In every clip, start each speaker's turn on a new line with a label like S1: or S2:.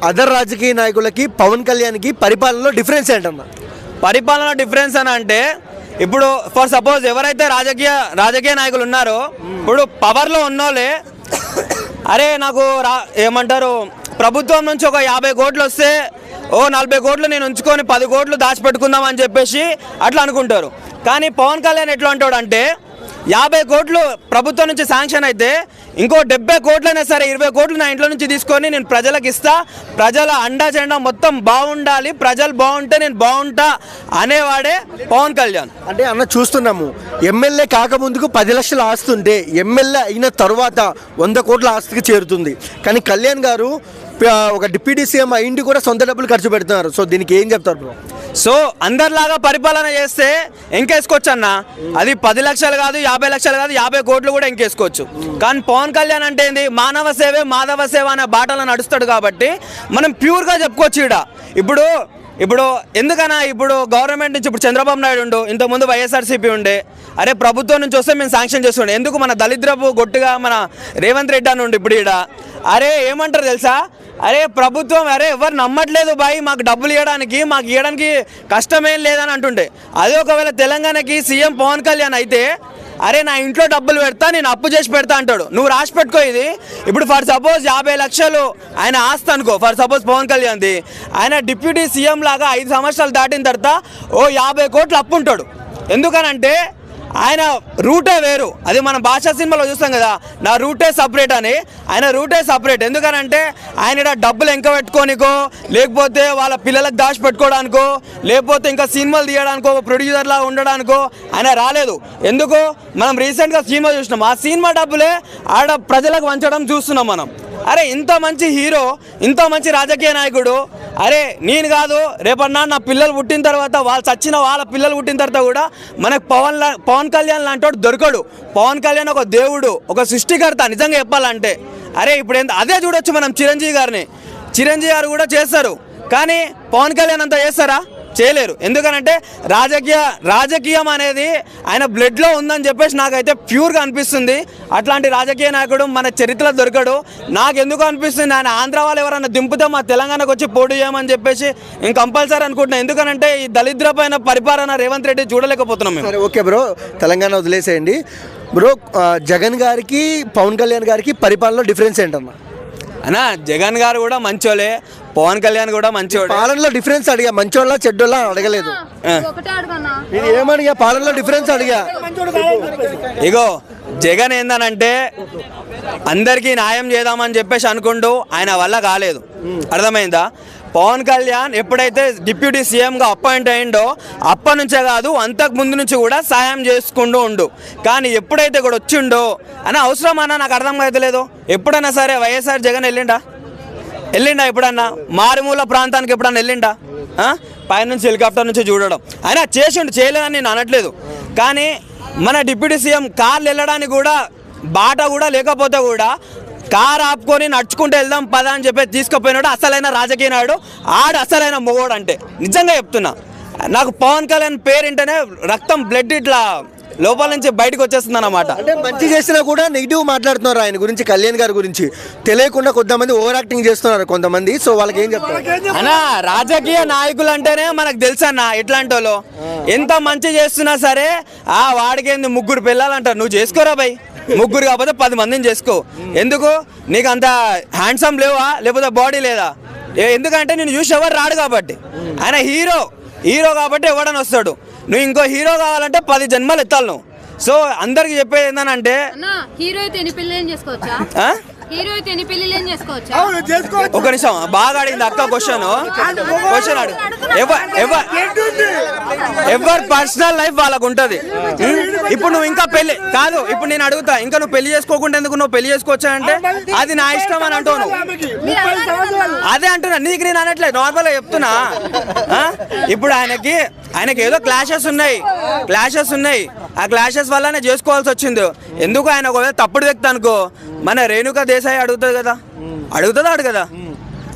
S1: Other రాజకీయ నాయకులకి పవన్ కళ్యాణ్కి పరిపాలనలో డిఫరెన్స్ ఏంటన్నా?
S2: పరిపాలన డిఫరెన్స్ అని అంటే ఇప్పుడు ఫర్ సపోజ్ ఎవరైతే రాజకీయ నాయకులు ఉన్నారో ఇప్పుడు పవర్లో ఉన్నోళ్ళే అరే నాకు ఏమంటారు ప్రభుత్వం నుంచి ఒక 50 కోట్లు వస్తే 40 కోట్లు నేను ఉంచుకొని 10 కోట్లు దాచిపెట్టుకుందాం అని చెప్పేసి అట్లా అనుకుంటారు. కానీ పవన్ కళ్యాణ్ ఎట్లా అంటాడు అంటే 50 కోట్లు ప్రభుత్వం నుంచి శాంక్షన్ అయితే ఇంకో 70 కోట్లైనా సరే 20 కోట్లు నా ఇంట్లో నుంచి తీసుకొని నేను ప్రజలకు ఇస్తా, ప్రజల అండా చెండా మొత్తం బాగుండాలి, ప్రజలు బాగుంటే నేను బాగుంటా అనేవాడే పవన్ కళ్యాణ్.
S1: అంటే అన్న చూస్తున్నాము ఎమ్మెల్యే కాకముందుకు 10 లక్షల ఆస్తి ఉంటే ఎమ్మెల్యే అయిన తర్వాత 100 కోట్ల ఆస్తికి చేరుతుంది. కానీ కళ్యాణ్ గారు ఒక డిప్యూటీ సీఎం అయింది కూడా సొంత డబ్బులు ఖర్చు పెడుతున్నారు. సో దీనికి ఏం చెప్తారు బ్రో?
S2: సో అందరిలాగా పరిపాలన చేస్తే ఎంకేసుకోవచ్చు అన్న. అది 10 లక్షలు కాదు, 50 లక్షలు కాదు, 50 కోట్లు కూడా ఎంకేసుకోవచ్చు. కానీ పవన్ కళ్యాణ్ అంటే ఏంది, మానవ సేవే మాధవ సేవ అనే బాటలో నడుస్తాడు కాబట్టి మనం ప్యూర్గా చెప్పుకోవచ్చు. ఇప్పుడు ఎందుకన్నా ఇప్పుడు గవర్నమెంట్ నుంచి ఇప్పుడు చంద్రబాబు నాయుడు ఉండు, ఇంతకుముందు వైఎస్ఆర్సీపీ ఉండే, అరే ప్రభుత్వం నుంచి వస్తే మేము శాంక్షన్ చేస్తుండే, ఎందుకు మన దళిద్రపు గొట్టుగా మన రేవంత్ రెడ్డి అని ఉండి ఇప్పుడు అరే ఏమంటారు తెలుసా, అరే ప్రభుత్వం అరే ఎవరు నమ్మట్లేదు బాయ్ మాకు డబ్బులు ఇవ్వడానికి కష్టమేం లేదని అంటుండే. అదే ఒకవేళ తెలంగాణకి సీఎం పవన్ కళ్యాణ్ అయితే అరే నా ఇంట్లో డబ్బులు పెడతా, నేను అప్పు చేసి పెడతా అంటాడు. నువ్వు రాసి పెట్టుకో ఇది. ఇప్పుడు ఫర్ సపోజ్ 50 లక్షలు ఆయన ఆస్తి అనుకో, ఫర్ సపోజ్ పవన్ కళ్యాణ్ది, ఆయన డిప్యూటీ సీఎం లాగా 5 సంవత్సరాలు దాటిన తర్వాత 50 కోట్లు అప్పు ఉంటాడు. ఎందుకనంటే ఆయన రూటే వేరు. అది మన భాషా సినిమాలో చూస్తాం కదా, నా రూటే సపరేట్ అని. ఆయన రూటే సపరేట్. ఎందుకనంటే ఆయన డబ్బులు ఎంక పెట్టుకోనికో, లేకపోతే వాళ్ళ పిల్లలకు దాచి పెట్టుకోవడానికో, లేకపోతే ఇంకా సినిమాలు తీయడానికో, ప్రొడ్యూసర్లా ఉండడానికో ఆయన రాలేదు. ఎందుకు మనం రీసెంట్గా సినిమా చూసినాం, ఆ సినిమా డబ్బులే ఆడ ప్రజలకు వంచడం చూస్తున్నాం మనం. అరే ఇంత మంచి హీరో, ఇంత మంచి రాజకీయ నాయకుడు, అరే నేను కాదు రేపన్నా నా పిల్లలు పుట్టిన తర్వాత వాళ్ళ పిల్లలు పుట్టిన తర్వాత కూడా మనకు పవన్ కళ్యాణ్ లాంటి దొరకడు. పవన్ కళ్యాణ్ ఒక దేవుడు, ఒక సృష్టికర్త నిజంగా చెప్పాలంటే. అరే ఇప్పుడు అదే చూడొచ్చు మనం చిరంజీవి గారు కూడా చేస్తారు. కానీ పవన్ కళ్యాణ్ అంతా చేస్తారా? చేయలేరు. ఎందుకనంటే రాజకీయం అనేది ఆయన బ్లడ్లో ఉందని చెప్పేసి నాకైతే ప్యూర్గా అనిపిస్తుంది. అట్లాంటి రాజకీయ నాయకుడు మన చరిత్రలో దొరకడు. నాకు ఎందుకు అనిపిస్తుంది, ఆయన ఆంధ్ర వాళ్ళు ఎవరైనా దింపితే మా తెలంగాణకు వచ్చి పోటీ చేయమని చెప్పేసి నేను కంపల్సరీ అనుకుంటున్నాను. ఎందుకనంటే ఈ దళిద్రపైన పరిపాలన రేవంత్ రెడ్డి చూడలేకపోతున్నాం మేము.
S1: ఓకే బ్రో, తెలంగాణ వదిలేసేయండి బ్రో. జగన్ గారికి పవన్ కళ్యాణ్ గారికి పరిపాలనలో డిఫరెన్స్ ఏంటమ్మా?
S2: అన్నా జగన్ గారు కూడా మంచోళ్ళే, పవన్ కళ్యాణ్ కూడా మంచోడు.
S1: పాలనలో డిఫరెన్స్ అడిగా, మంచోళ్ళ చెడ్డోళ్ళ అడగలేదు. ఏమడిగా పాలనలో డిఫరెన్స్ అడిగా.
S2: ఇగో జగన్ ఏందనంటే అందరికీ న్యాయం చేద్దామని చెప్పేసి అనుకుంటూ ఆయన వల్ల కాలేదు. అర్థమైందా? పవన్ కళ్యాణ్ ఎప్పుడైతే డిప్యూటీ సీఎంగా అపాయింట్ అయ్యిండో అప్పటి నుంచే కాదు అంతకు ముందు నుంచి కూడా సాయం చేసుకుంటూ ఉండు. కానీ ఎప్పుడైతే కూడా వచ్చిండో అని అవసరం అన్నా నాకు అర్థం కావట్లేదు. ఎప్పుడైనా సరే వైఎస్ఆర్ జగన్ వెళ్ళిండా ఎప్పుడన్నా? మారుమూల ప్రాంతానికి ఎప్పుడన్నా వెళ్ళిండా? పైనుంచి హెలికాప్టర్ నుంచి చూడడం అయినా చేసిండు, చేయలేదని నేను అనట్లేదు. కానీ మన డిప్యూటీ సీఎం కార్లు వెళ్ళడానికి కూడా బాట కూడా లేకపోతే కూడా కార్ ఆపుకొని నడుచుకుంటూ వెళ్దాం పదా అని చెప్పి తీసుకుపోయినాడు అసలైన రాజకీయ నాయుడు. అసలైన మొగోడు అంటే నిజంగా చెప్తున్నా. నాకు పవన్ కళ్యాణ్ పేరు వింటేనే రక్తం బ్లడ్ ఇట్లా లోపల నుంచి బయటకు వచ్చేస్తుంది అన్నమాట.
S1: అంటే మంచి చేసినా కూడా నెగిటివ్ మాట్లాడుతున్నారు ఆయన గురించి, కళ్యాణ్ గారి గురించి తెలియకుండా కొంతమంది ఓవర్ యాక్టింగ్ చేస్తున్నారు కొంతమంది. సో వాళ్ళకి ఏం చెప్తారు
S2: అన్నా? రాజకీయ నాయకులు అంటేనే మనకు తెలుసు అన్న ఎట్లాంటి వాళ్ళు. ఎంత మంచి చేస్తున్నా సరే వాడికి ఏంది 3 పిల్లలంటారు. నువ్వు చేసుకోరా భయ్, 3 కాకపోతే 10 మందిని చేసుకో. ఎందుకు నీకు అంత హ్యాండ్సమ్ లేవా, లేకపోతే బాడీ లేదా? ఎందుకంటే నేను చూసి ఎవరు రాడు కాబట్టి. ఆయన హీరో కాబట్టి ఎవడని వస్తాడు. నువ్వు ఇంకో హీరో కావాలంటే 10 జన్మలు ఎత్తాలి నువ్వు. సో అందరికి చెప్పేది ఏంటంటే ఒక నిమిషం బాగా అడిగింది అక్క క్వశ్చన్ అడు. ఎవరి పర్సనల్ లైఫ్ వాళ్ళకు ఉంటుంది. ఇప్పుడు నువ్వు ఇంకా పెళ్లి కాదు, ఇప్పుడు నేను అడుగుతా, ఇంకా నువ్వు పెళ్లి చేసుకోకుండా ఎందుకు నువ్వు పెళ్లి చేసుకోవచ్చా అంటే అది నా ఇష్టం అని అంటావు నువ్వు. అదే అంటున్నా, నీకు నేను అనట్లేదు, నార్మల్గా చెప్తున్నా. ఇప్పుడు ఆయనకి ఏదో క్లాషెస్ ఉన్నాయి. ఆ క్లాషెస్ వల్లనే చేసుకోవాల్సి వచ్చింది. ఎందుకు ఆయన ఒకవేళ తప్పుడు వ్యక్తి అనుకో, మన రేణుకా దేశాయి అడుగుతుంది కదా.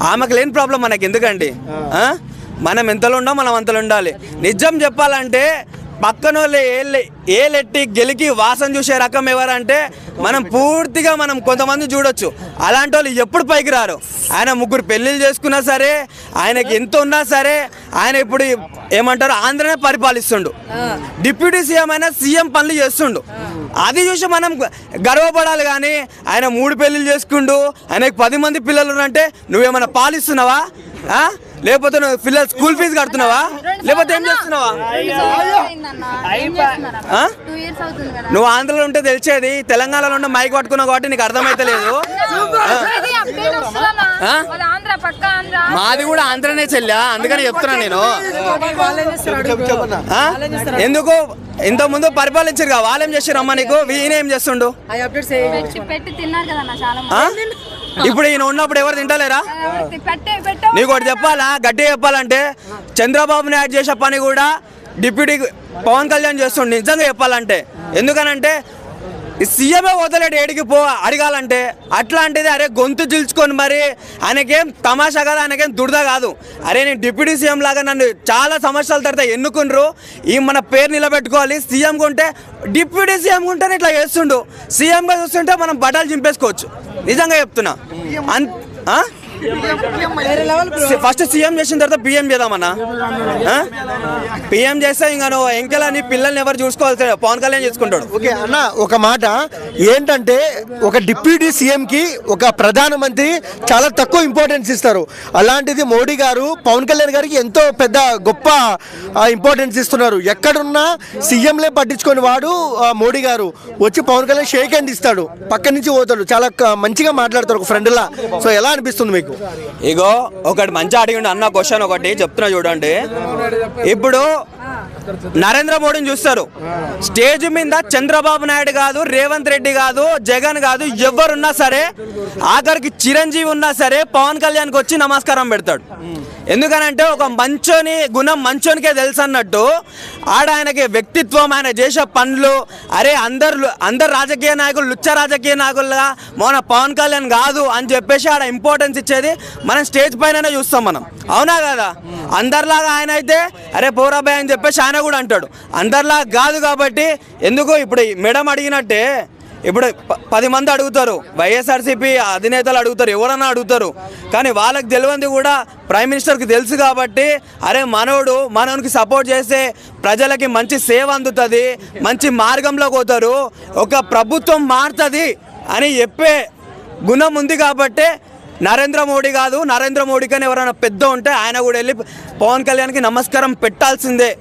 S2: ఆమెకు లేని ప్రాబ్లం మనకి ఎందుకండి? మనం ఎంతలో ఉండాం మనం అంతలో ఉండాలి. నిజం చెప్పాలంటే పక్కన వాళ్ళు ఏలెట్టి గెలికి వాసన చూసే రకం ఎవరంటే మనం పూర్తిగా మనం కొంతమంది చూడొచ్చు. అలాంటి వాళ్ళు ఎప్పుడు పైకి రారు. ఆయన 3 పెళ్ళిళ్ళు చేసుకున్నా సరే, ఆయనకి ఎంత ఉన్నా సరే, ఆయన ఇప్పుడు ఏమంటారు ఆంధ్రనే పరిపాలిస్తుండు. డిప్యూటీ సీఎం అయినా సీఎం పనులు చేస్తుండు. అది చూసి మనం గర్వపడాలి. కానీ ఆయన 3 పెళ్ళిళ్ళు చేసుకుండు, ఆయనకి 10 మంది పిల్లలు ఉన్నారంటే నువ్వేమైనా పాలిస్తున్నావా? లేకపోతే నువ్వు పిల్లలు స్కూల్ ఫీజు కడుతున్నావా? లేకపోతే ఏం చేస్తున్నావా? నువ్వు ఆంధ్రలో ఉంటే తెలిసేది, తెలంగాణలో ఉంటే మైక్ పట్టుకున్నావు కాబట్టి నీకు అర్థమైతే లేదు. మాది కూడా ఆంధ్రనే చెల్లా, అందుకని చెప్తున్నా నేను. ఎందుకు ఇంతకుముందు పరిపాలించారు, వాళ్ళేం చేశారు అమ్మా నీకు? ఈయన ఏం చేస్తుండు? ఇప్పుడు ఈయన ఉన్నప్పుడు ఎవరు తింటలేరా? నీకు ఒకటి చెప్పాలా, గట్టిగా చెప్పాలంటే చంద్రబాబు నాయుడు చేసే పని కూడా డిప్యూటీ పవన్ కళ్యాణ్ చేస్తుండు నిజంగా చెప్పాలంటే. ఎందుకనంటే సీఎంఏ వదలేడు ఏడికి అడగాలంటే. అట్లాంటిది అరే గొంతు చిల్చుకొని మరి ఆయనకేం తమాషా కాదు, ఆయనకేం దురద కాదు. అరే నేను డిప్యూటీ సీఎం లాగా నన్ను చాలా సంవత్సరాల తర్వాత ఎన్నుకున్నారు, ఈ మన పేరు నిలబెట్టుకోవాలి. సీఎంగా ఉంటే డిప్యూటీ సీఎంగా ఉంటేనే ఇట్లా చేస్తుండు. సీఎంగా చూస్తుంటే మనం బట్టలు చింపేసుకోవచ్చు. నిజంగా చెప్తున్నా. ఫస్ట్ సీఎం చేసిన తర్వాత పిఎం చేద్దామన్నా. పిఎం చేస్తే ఇంకా నువ్వు ఎంకెలా నీ పిల్లల్ని ఎవరు చూసుకోవాలి, పవన్ కళ్యాణ్ చూసుకుంటాడు.
S1: ఓకే అన్న, ఒక మాట ఏంటంటే ఒక డిప్యూటీ సీఎంకి ఒక ప్రధానమంత్రి చాలా తక్కువ ఇంపార్టెన్స్ ఇస్తారు. అలాంటిది మోడీ గారు పవన్ కళ్యాణ్ గారికి ఎంతో పెద్ద గొప్ప ఇంపార్టెన్స్ ఇస్తున్నారు. ఎక్కడున్నా సీఎంలే పట్టించుకొని వాడు మోడీ గారు వచ్చి పవన్ కళ్యాణ్ షేక్ హ్యాండ్ ఇస్తాడు, పక్క నుంచి పోతాడు, చాలా మంచిగా మాట్లాడతారు ఒక ఫ్రెండ్లా. సో ఎలా అనిపిస్తుంది మీకు?
S2: ఇగో ఒకటి మంచిగా అడిగిండు అన్న క్వశ్చన్, ఒకటి చెప్తున్నా చూడండి. ఇప్పుడు నరేంద్ర మోడీని చూస్తారు, స్టేజ్ మీద చంద్రబాబు నాయుడు కాదు, రేవంత్ రెడ్డి కాదు, జగన్ కాదు, ఎవరున్నా సరే, ఆఖరికి చిరంజీవి ఉన్నా సరే పవన్ కళ్యాణ్కి వచ్చి నమస్కారం పెడతాడు. ఎందుకనంటే ఒక మంచోని గుణం మంచోనికే తెలుసు అన్నట్టు ఆయనకి వ్యక్తిత్వం, ఆయన చేసే పనులు. అరే అందరు రాజకీయ నాయకులు లుచ్చ రాజకీయ నాయకులుగా మన పవన్ కళ్యాణ్ కాదు అని చెప్పేసి ఆడ ఇంపార్టెన్స్ ఇచ్చేది మనం స్టేజ్ పైననే చూస్తాం మనం, అవునా కదా? అందరిలాగా ఆయన అయితే అరే పోరాబాయ్ అని చెప్పేసి ఆయన కూడా అంటాడు. అందరిలాగా కాదు కాబట్టి ఎందుకు ఇప్పుడు మేడం అడిగినట్టే ఇప్పుడు 10 మంది అడుగుతారు, వైఎస్ఆర్సీపీ అధినేతలు అడుగుతారు, ఎవరన్నా అడుగుతారు. కానీ వాళ్ళకి తెలియంది కూడా ప్రైమ్ మినిస్టర్కి తెలుసు కాబట్టి అరే మనోనికి సపోర్ట్ చేస్తే ప్రజలకి మంచి సేవ అందుతుంది, మంచి మార్గంలో పోతారు, ఒక ప్రభుత్వం మారుతుంది అని చెప్పే గుణం ఉంది కాబట్టి నరేంద్ర మోడీ కాదు, నరేంద్ర మోడీ కానీ ఎవరైనా పెద్ద ఉంటే ఆయన కూడా వెళ్ళి పవన్ కళ్యాణ్కి నమస్కారం పెట్టాల్సిందే.